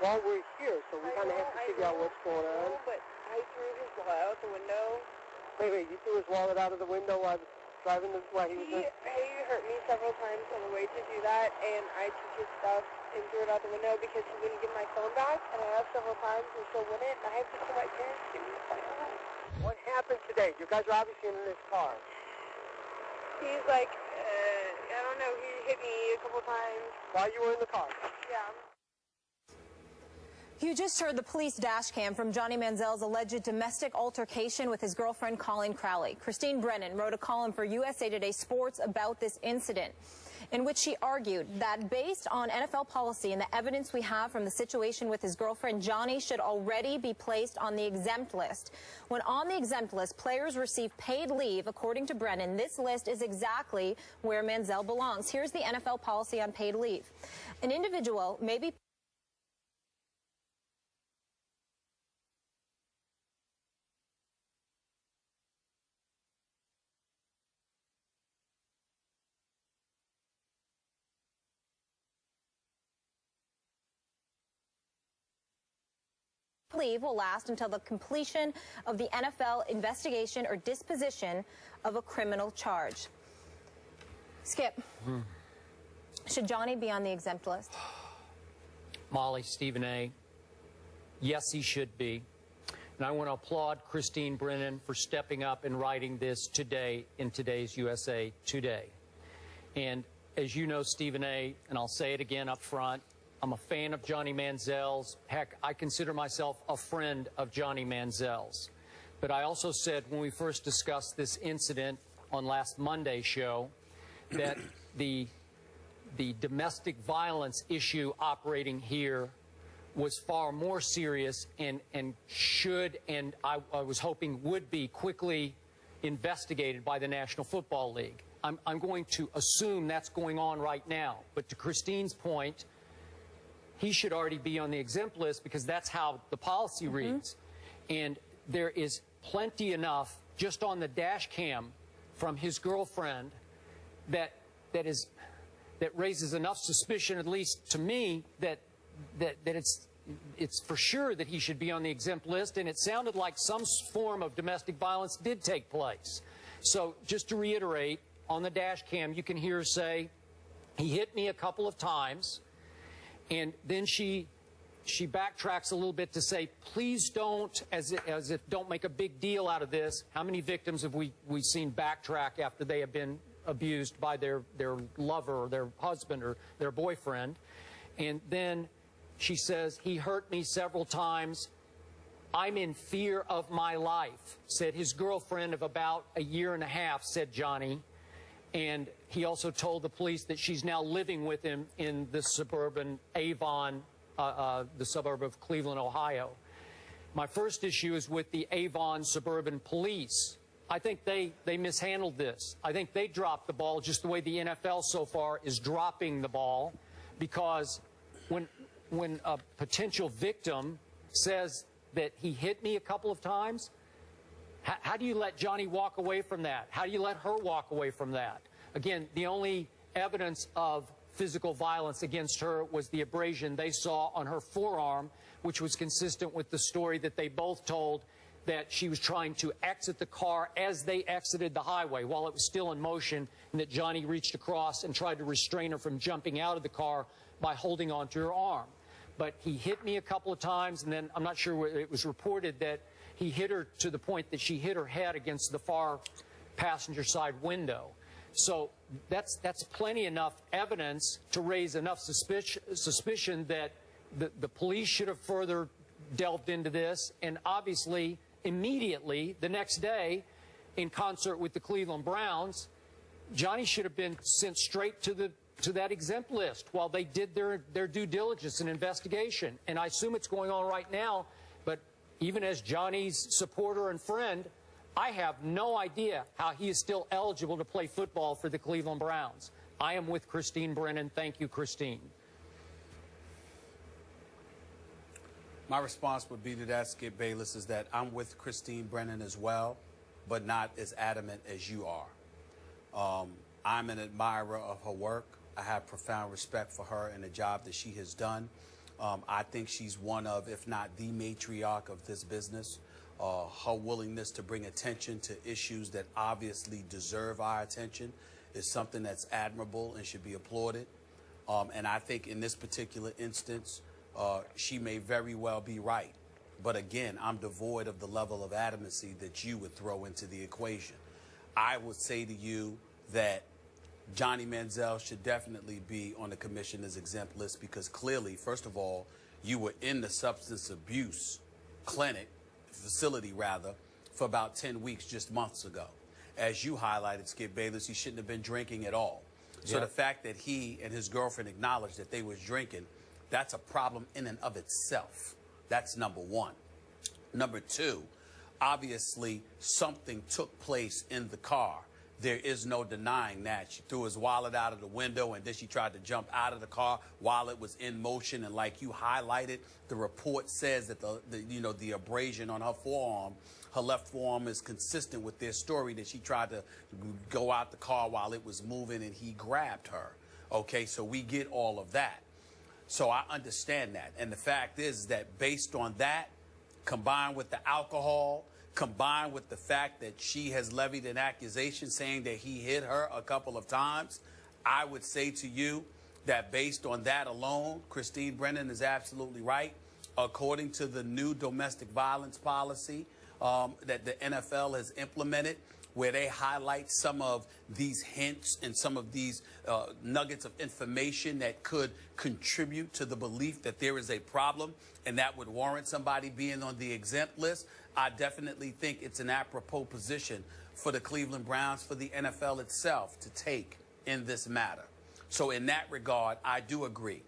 while we're here, so we kind of have to figure out what's going on. But I threw his wallet out the window. Wait, you threw his wallet out of the window while driving this way? He hurt me several times on the way to do that, and I took his stuff and threw it out the window because he wouldn't give my phone back, and I asked several times and still wouldn't, and I had to tell my parents to me. What happened today? You guys are obviously in this car. He's like, I don't know, he hit me a couple times. While you were in the car? Yeah. You just heard the police dash cam from Johnny Manziel's alleged domestic altercation with his girlfriend Colleen Crowley. Christine Brennan wrote a column for USA Today Sports about this incident, in which she argued that based on NFL policy and the evidence we have from the situation with his girlfriend, Johnny should already be placed on the exempt list. When on the exempt list, players receive paid leave. According to Brennan, this list is exactly where Manziel belongs. Here's the NFL policy on paid leave. An individual may be leave will last until the completion of the NFL investigation or disposition of a criminal charge. Skip, should Johnny be on the exempt list? Molly, Stephen A., yes, he should be. And I want to applaud Christine Brennan for stepping up and writing this today in today's USA Today. And as you know, Stephen A., and I'll say it again up front, I'm a fan of Johnny Manziel's. Heck, I consider myself a friend of Johnny Manziel's. But I also said when we first discussed this incident on last Monday's show that the domestic violence issue operating here was far more serious and should, and I was hoping would be, quickly investigated by the National Football League. I'm going to assume that's going on right now. But to Christine's point, he should already be on the exempt list because that's how the policy reads. And there is plenty enough just on the dash cam from his girlfriend that raises enough suspicion, at least to me, that it's for sure that he should be on the exempt list. And it sounded like some form of domestic violence did take place. So just to reiterate, on the dash cam, you can hear her say, he hit me a couple of times. And then she backtracks a little bit to say, please don't, as if don't make a big deal out of this. How many victims have we seen backtrack after they have been abused by their lover or their husband or their boyfriend? And then she says, he hurt me several times. I'm in fear of my life, said his girlfriend of about a year and a half, said Johnny. And he also told the police that she's now living with him in the suburban Avon, the suburb of Cleveland, Ohio. My first issue is with the Avon suburban police. I think they mishandled this. I think they dropped the ball just the way the NFL so far is dropping the ball, because when a potential victim says that he hit me a couple of times, how do you let Johnny walk away from that? How do you let her walk away from that? Again, the only evidence of physical violence against her was the abrasion they saw on her forearm, which was consistent with the story that they both told, that she was trying to exit the car as they exited the highway while it was still in motion, and that Johnny reached across and tried to restrain her from jumping out of the car by holding onto her arm. But he hit me a couple of times, and then I'm not sure, it was reported that he hit her to the point that she hit her head against the far passenger side window. So that's plenty enough evidence to raise enough suspicion that the police should have further delved into this. And obviously, immediately, the next day, in concert with the Cleveland Browns, Johnny should have been sent straight to that exempt list while they did their due diligence and investigation. And I assume it's going on right now. But even as Johnny's supporter and friend, I have no idea how he is still eligible to play football for the Cleveland Browns. I am with Christine Brennan. Thank you, Christine. My response would be to that, Skip Bayless, is that I'm with Christine Brennan as well, but not as adamant as you are. I'm an admirer of her work. I have profound respect for her and the job that she has done. I think she's one of, if not the matriarch of this business. Her willingness to bring attention to issues that obviously deserve our attention is something that's admirable and should be applauded. And I think in this particular instance, she may very well be right. But again, I'm devoid of the level of adamancy that you would throw into the equation. I would say to you that Johnny Manziel should definitely be on the commissioner's exempt list because clearly, first of all, you were in the substance abuse facility, for about 10 weeks just months ago. As you highlighted, Skip Bayless, he shouldn't have been drinking at all. So the fact that he and his girlfriend acknowledged that they was drinking, that's a problem in and of itself. That's number one. Number two, obviously something took place in the car. There is no denying that. She threw his wallet out of the window, and then she tried to jump out of the car while it was in motion. And like you highlighted, the report says that the abrasion on her forearm, her left forearm, is consistent with their story that she tried to go out the car while it was moving, and he grabbed her. Okay, so we get all of that. So I understand that. And the fact is that based on that, combined with the alcohol, combined with the fact that she has levied an accusation saying that he hit her a couple of times, I would say to you that based on that alone, Christine Brennan is absolutely right. According to the new domestic violence policy that the NFL has implemented, where they highlight some of these hints and some of these nuggets of information that could contribute to the belief that there is a problem and that would warrant somebody being on the exempt list, I definitely think it's an apropos position for the Cleveland Browns, for the NFL itself to take in this matter. So in that regard, I do agree.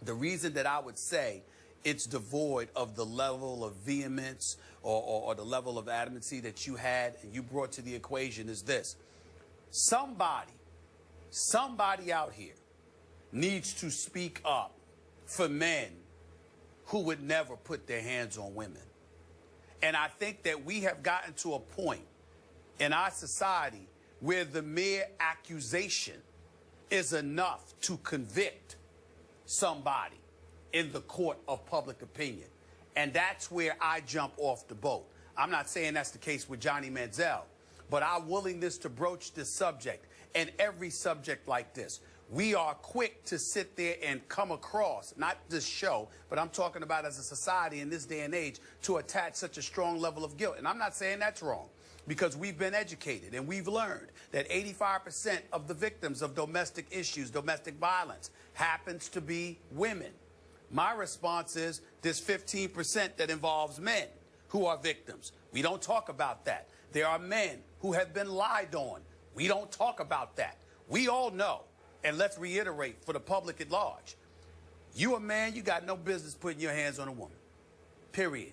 The reason that I would say it's devoid of the level of vehemence or the level of adamancy that you had and you brought to the equation is this. Somebody out here needs to speak up for men who would never put their hands on women. And I think that we have gotten to a point in our society where the mere accusation is enough to convict somebody in the court of public opinion. And that's where I jump off the boat. I'm not saying that's the case with Johnny Manziel, but our willingness to broach this subject and every subject like this, we are quick to sit there and come across, not this show, but I'm talking about as a society in this day and age, to attach such a strong level of guilt. And I'm not saying that's wrong, because we've been educated and we've learned that 85% of the victims of domestic issues, domestic violence, happens to be women. My response is there's 15% that involves men who are victims. We don't talk about that. There are men who have been lied on. We don't talk about that. We all know. And let's reiterate for the public at large. You a man, you got no business putting your hands on a woman. Period.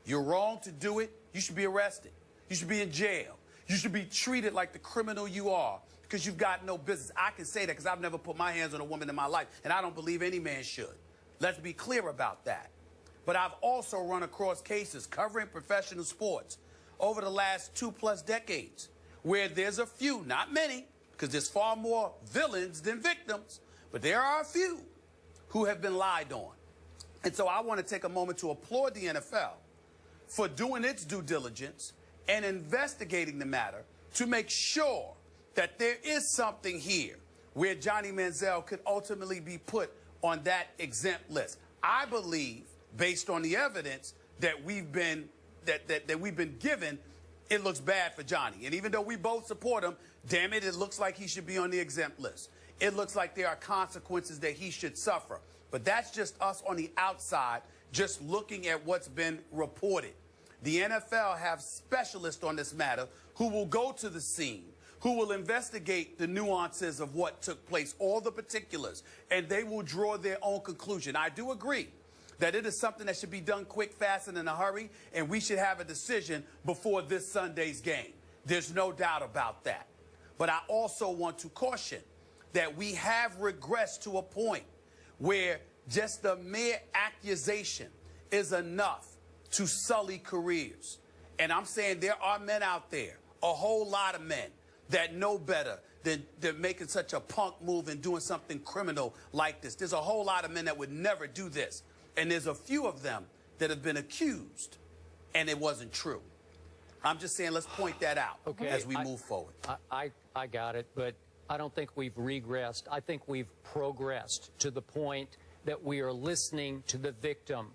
You're wrong to do it. You should be arrested. You should be in jail. You should be treated like the criminal you are because you've got no business. I can say that because I've never put my hands on a woman in my life, and I don't believe any man should. Let's be clear about that. But I've also run across cases covering professional sports over the last 2+ decades where there's a few, not many, because there's far more villains than victims, but there are a few who have been lied on. And so I want to take a moment to applaud the NFL for doing its due diligence and investigating the matter to make sure that there is something here where Johnny Manziel could ultimately be put on that exempt list. I believe, based on the evidence that we've been given, it looks bad for Johnny. And even though we both support him, damn it, it looks like he should be on the exempt list. It looks like there are consequences that he should suffer. But that's just us on the outside, just looking at what's been reported. The NFL have specialists on this matter who will go to the scene, who will investigate the nuances of what took place, all the particulars, and they will draw their own conclusion. I do agree that it is something that should be done quick, fast, and in a hurry, and we should have a decision before this Sunday's game. There's no doubt about that. But I also want to caution that we have regressed to a point where just the mere accusation is enough to sully careers. And I'm saying there are men out there, a whole lot of men, that know better than making such a punk move and doing something criminal like this. There's a whole lot of men that would never do this. And there's a few of them that have been accused, and it wasn't true. I'm just saying, let's point that out as we move forward. I got it, but I don't think we've regressed. I think we've progressed to the point that we are listening to the victim.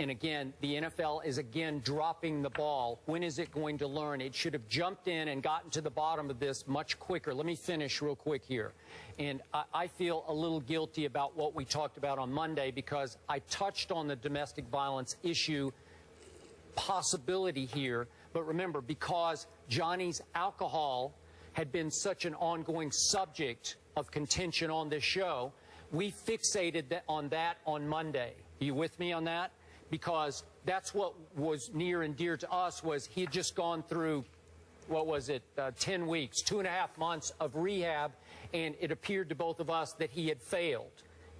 And again, the NFL is again dropping the ball. When is it going to learn? It should have jumped in and gotten to the bottom of this much quicker. Let me finish real quick here. And I feel a little guilty about what we talked about on Monday because I touched on the domestic violence issue possibility here. But remember, because Johnny's alcohol had been such an ongoing subject of contention on this show, we fixated on that on Monday. Are you with me on that? Because that's what was near and dear to us was he had just gone through, what was it, 10 weeks, 2.5 months of rehab, and it appeared to both of us that he had failed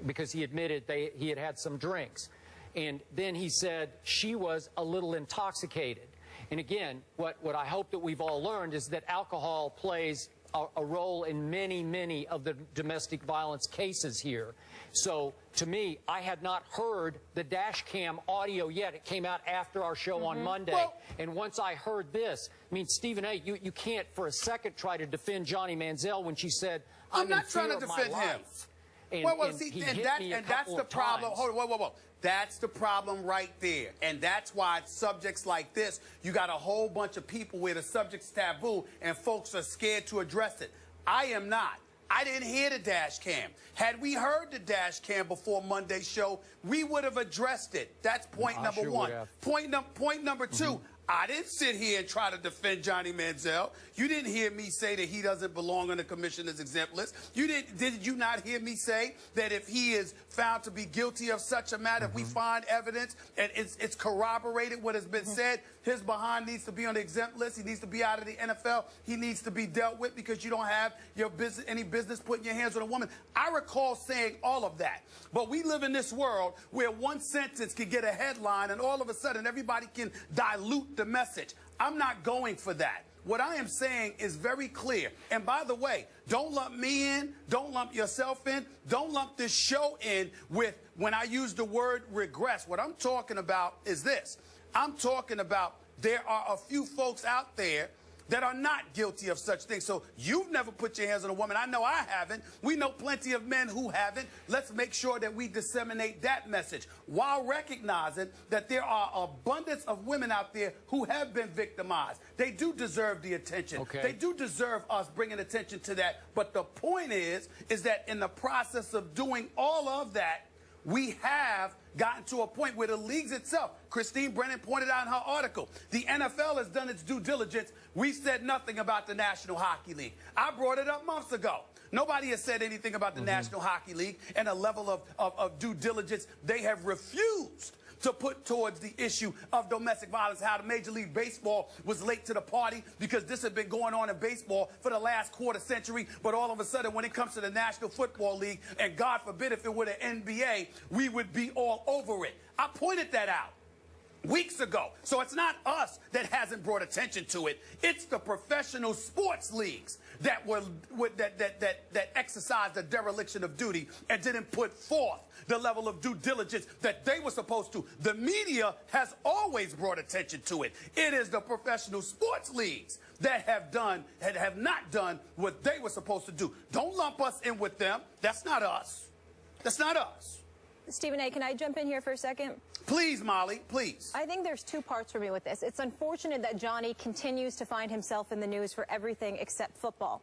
because he admitted he had had some drinks. And then he said she was a little intoxicated. And again, what I hope that we've all learned is that alcohol plays a role in many, many of the domestic violence cases here. So, to me, I had not heard the dash cam audio yet. It came out after our show on Monday. Well, and once I heard this, I mean, Stephen A., you can't for a second try to defend Johnny Manziel when she said, I'm not trying to defend him. And that's the problem. Hold on, whoa. That's the problem right there. And that's why subjects like this, you got a whole bunch of people where the subject's taboo and folks are scared to address it. I am not. I didn't hear the dash cam. Had we heard the dash cam before Monday's show, we would have addressed it. That's point number one. Point number two, I didn't sit here and try to defend Johnny Manziel. You didn't hear me say that he doesn't belong on the commissioner's exempt list. Did you not hear me say that if he is found to be guilty of such a matter, if we find evidence and it's corroborated what has been said, his behind needs to be on the exempt list. He needs to be out of the NFL. He needs to be dealt with because you don't have any business putting your hands on a woman. I recall saying all of that. But we live in this world where one sentence can get a headline and all of a sudden everybody can dilute the message. I'm not going for that. What I am saying is very clear. And by the way, don't lump me in. Don't lump yourself in. Don't lump this show in with when I use the word regress. What I'm talking about is this. I'm talking about there are a few folks out there that are not guilty of such things. So you've never put your hands on a woman. I know I haven't. We know plenty of men who haven't. Let's make sure that we disseminate that message while recognizing that there are abundance of women out there who have been victimized. They do deserve the attention. Okay. They do deserve us bringing attention to that. But the point is that in the process of doing all of that, we have gotten to a point where the leagues itself, Christine Brennan pointed out in her article, the NFL has done its due diligence. We said nothing about the National Hockey League. I brought it up months ago. Nobody has said anything about the National Hockey League and a level of due diligence they have refused to put towards the issue of domestic violence, how the Major League Baseball was late to the party because this had been going on in baseball for the last quarter century, but all of a sudden when it comes to the National Football League, and God forbid if it were the NBA, we would be all over it. I pointed that out weeks ago. So it's not us that hasn't brought attention to it. It's the professional sports leagues that exercised a dereliction of duty and didn't put forth the level of due diligence that they were supposed to. The media has always brought attention to it. It is the professional sports leagues that have not done what they were supposed to do. Don't lump us in with them. That's not us. That's not us. Stephen A., can I jump in here for a second? Please, Molly, please. I think there's two parts for me with this. It's unfortunate that Johnny continues to find himself in the news for everything except football.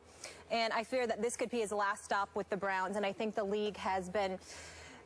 And I fear that this could be his last stop with the Browns. And I think the league has been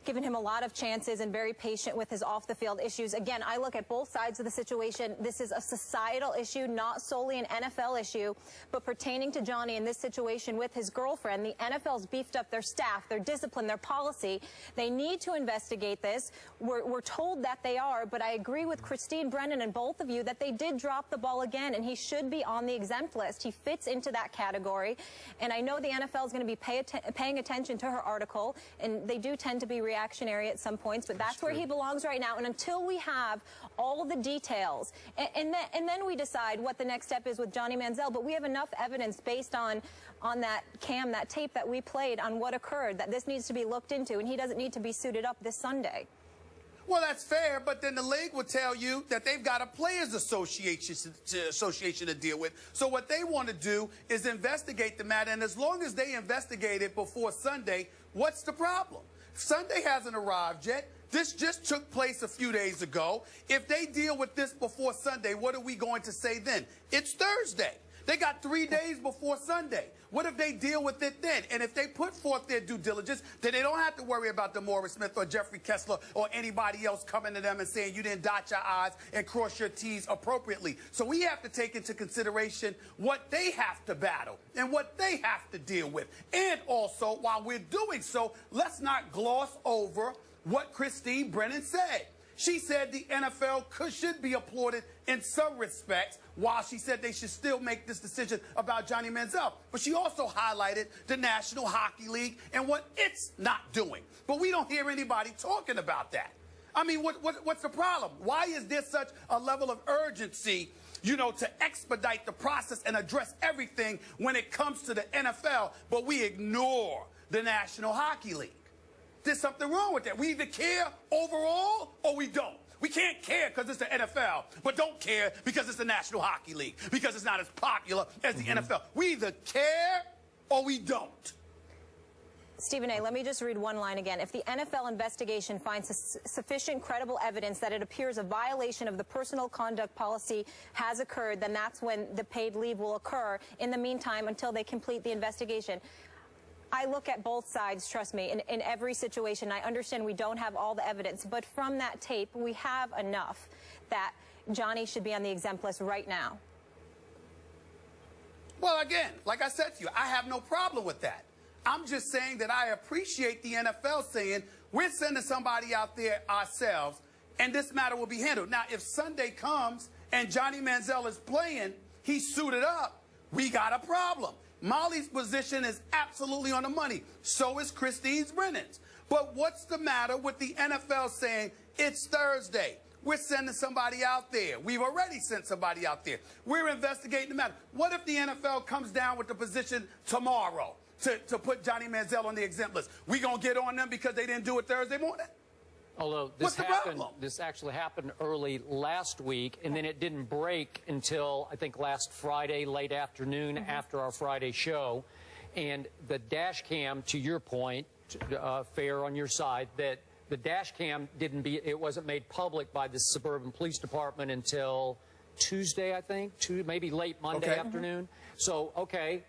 given him a lot of chances and very patient with his off-the-field issues. Again, I look at both sides of the situation. This is a societal issue, not solely an NFL issue, but pertaining to Johnny in this situation with his girlfriend. The NFL's beefed up their staff, their discipline, their policy. They need to investigate this. We're told that they are, but I agree with Christine Brennan and both of you that they did drop the ball again, and he should be on the exempt list. He fits into that category, and I know the NFL is going to be paying attention to her article, and they do tend to be reactionary at some points, but that's where he belongs right now. And until we have all of the details, and then we decide what the next step is with Johnny Manziel. But we have enough evidence based on that cam, that tape that we played, on what occurred, that this needs to be looked into, and he doesn't need to be suited up this Sunday. Well, that's fair, but then the league will tell you that they've got a players association to deal with. So what they want to do is investigate the matter, and as long as they investigate it before Sunday, what's the problem? Sunday hasn't arrived yet. This just took place a few days ago. If they deal with this before Sunday, what are we going to say then? It's Thursday. They got 3 days before Sunday. What if they deal with it then? And if they put forth their due diligence, then they don't have to worry about DeMaurice Smith or Jeffrey Kessler or anybody else coming to them and saying you didn't dot your I's and cross your T's appropriately. So we have to take into consideration what they have to battle and what they have to deal with. And also, while we're doing so, let's not gloss over what Christine Brennan said. She said the NFL should be applauded in some respects, while she said they should still make this decision about Johnny Manziel. But she also highlighted the National Hockey League and what it's not doing. But we don't hear anybody talking about that. I mean, what's the problem? Why is there such a level of urgency, you know, to expedite the process and address everything when it comes to the NFL, but we ignore the National Hockey League? There's something wrong with that. We either care overall or we don't. We can't care because it's the NFL, but don't care because it's the National Hockey League, because it's not as popular as the NFL. We either care or we don't. Stephen A., let me just read one line again. If the NFL investigation finds sufficient credible evidence that it appears a violation of the personal conduct policy has occurred, then that's when the paid leave will occur. In the meantime, until they complete the investigation. I look at both sides, trust me, in every situation. I understand we don't have all the evidence, but from that tape, we have enough that Johnny should be on the exempt list right now. Well, again, like I said to you, I have no problem with that. I'm just saying that I appreciate the NFL saying we're sending somebody out there ourselves, and this matter will be handled. Now, if Sunday comes and Johnny Manziel is playing, he's suited up, we got a problem. Molly's position is absolutely on the money. So is Christine Brennan's. But what's the matter with the NFL saying it's Thursday? We're sending somebody out there. We've already sent somebody out there. We're investigating the matter. What if the NFL comes down with the position tomorrow to put Johnny Manziel on the exempt list? We going to get on them because they didn't do it Thursday morning? Although this actually happened early last week, and then it didn't break until, I think, last Friday, late afternoon, after our Friday show. And the dash cam, to your point, fair on your side, that the dash cam it wasn't made public by the Suburban Police Department until Tuesday, I think, maybe late Monday afternoon. So, okay.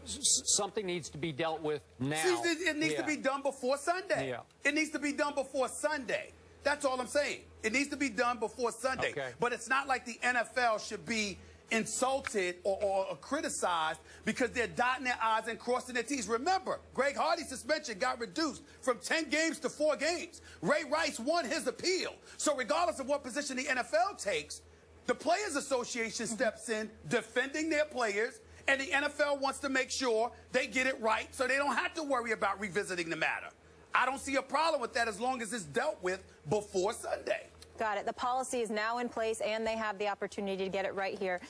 Something needs to be dealt with now. See, it needs to be done before Sunday. Yeah. It needs to be done before Sunday. That's all I'm saying. It needs to be done before Sunday. Okay. But it's not like the NFL should be insulted or criticized because they're dotting their I's and crossing their T's. Remember, Greg Hardy's suspension got reduced from 10 games to 4 games. Ray Rice won his appeal. So regardless of what position the NFL takes, the Players Association steps in defending their players, and the NFL wants to make sure they get it right so they don't have to worry about revisiting the matter. I don't see a problem with that as long as it's dealt with before Sunday. Got it. The policy is now in place, and they have the opportunity to get it right here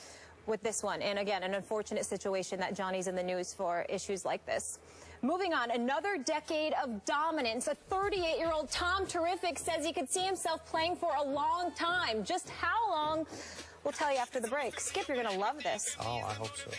with this one. And again, an unfortunate situation that Johnny's in the news for issues like this. Moving on, another decade of dominance. A 38-year-old Tom Terrific says he could see himself playing for a long time. Just how long? We'll tell you after the break. Skip, you're going to love this. Oh, I hope so.